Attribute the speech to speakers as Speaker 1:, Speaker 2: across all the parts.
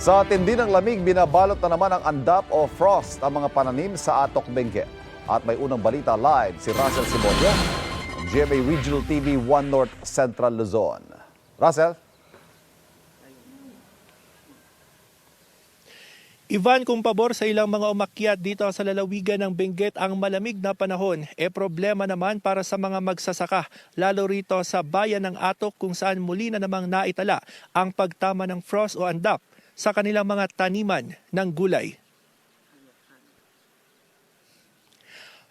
Speaker 1: Sa tindi ng lamig, binabalot na naman ang andap o frost ang mga pananim sa Atok, Benguet. At may unang balita live si Russell Simonio, ng GMA Regional TV 1 North Central Luzon. Russell?
Speaker 2: Ivan, kung pabor sa ilang mga umakyat dito sa lalawigan ng Benguet ang malamig na panahon, problema naman para sa mga magsasaka, lalo rito sa bayan ng Atok kung saan muli na namang naitala ang pagtama ng frost o andap sa kanilang mga taniman ng gulay.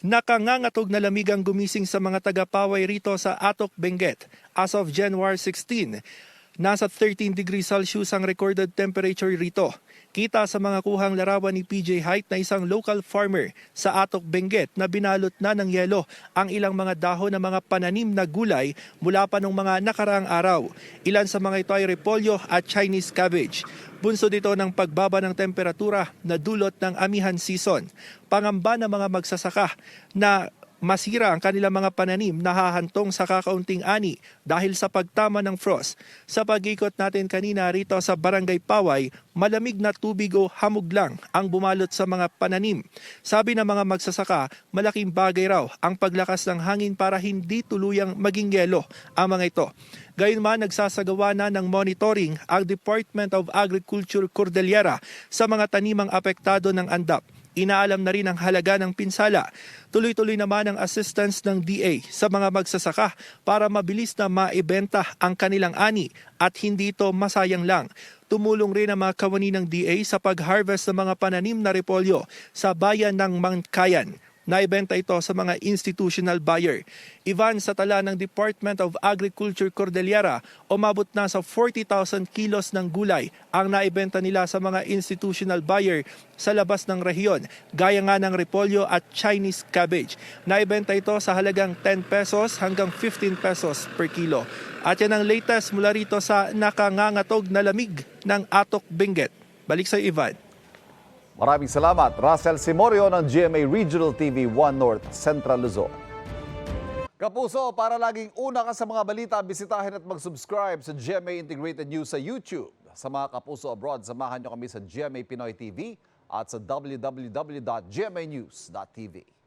Speaker 2: Nakangangatog na lamig ang gumising sa mga taga-Paway rito sa Atok, Benguet. As of January 16, nasa 13 degrees Celsius ang recorded temperature rito. Kita sa mga kuhang larawan ni PJ Height na isang local farmer sa Atok, Benguet na binalot na ng yelo ang ilang mga dahon ng mga pananim na gulay mula pa nung mga nakaraang araw. Ilan sa mga ito ay repolyo at Chinese cabbage. Bunso dito ng pagbaba ng temperatura na dulot ng amihan season. Pangamba ng mga magsasaka na masira ang kanilang mga pananim na hahantong sa kakaunting ani dahil sa pagtama ng frost. Sa pag-ikot natin kanina rito sa Barangay Paway, malamig na tubig o hamog lang ang bumalot sa mga pananim. Sabi ng mga magsasaka, malaking bagay raw ang paglakas ng hangin para hindi tuluyang maging yelo ang mga ito. Gayunman, nagsasagawa na ng monitoring ang Department of Agriculture Cordillera sa mga tanimang apektado ng andap. Inaalam na rin ang halaga ng pinsala. Tuloy-tuloy naman ang assistance ng DA sa mga magsasaka para mabilis na maibenta ang kanilang ani at hindi ito masayang lang. Tumulong rin ang mga kawani ng DA sa pag-harvest ng mga pananim na repolyo sa bayan ng Mangkayan. Naibenta ito sa mga institutional buyer. Ivan, sa tala ng Department of Agriculture Cordillera, umabot na sa 40,000 kilos ng gulay ang naibenta nila sa mga institutional buyer sa labas ng rehiyon, gaya nga ng repolyo at Chinese cabbage. Naibenta ito sa halagang 10 pesos hanggang 15 pesos per kilo. At yan ang latest mula rito sa nakangangatog na lamig ng Atok, Benguet. Balik sa Ivan.
Speaker 1: Maraming salamat, Russell Simonio ng GMA Regional TV 1 North Central Luzon. Kapuso, para laging una ka sa mga balita, bisitahin at mag-subscribe sa GMA Integrated News sa YouTube. Sa mga kapuso abroad, samahan nyo kami sa GMA Pinoy TV at sa www.gmanews.tv.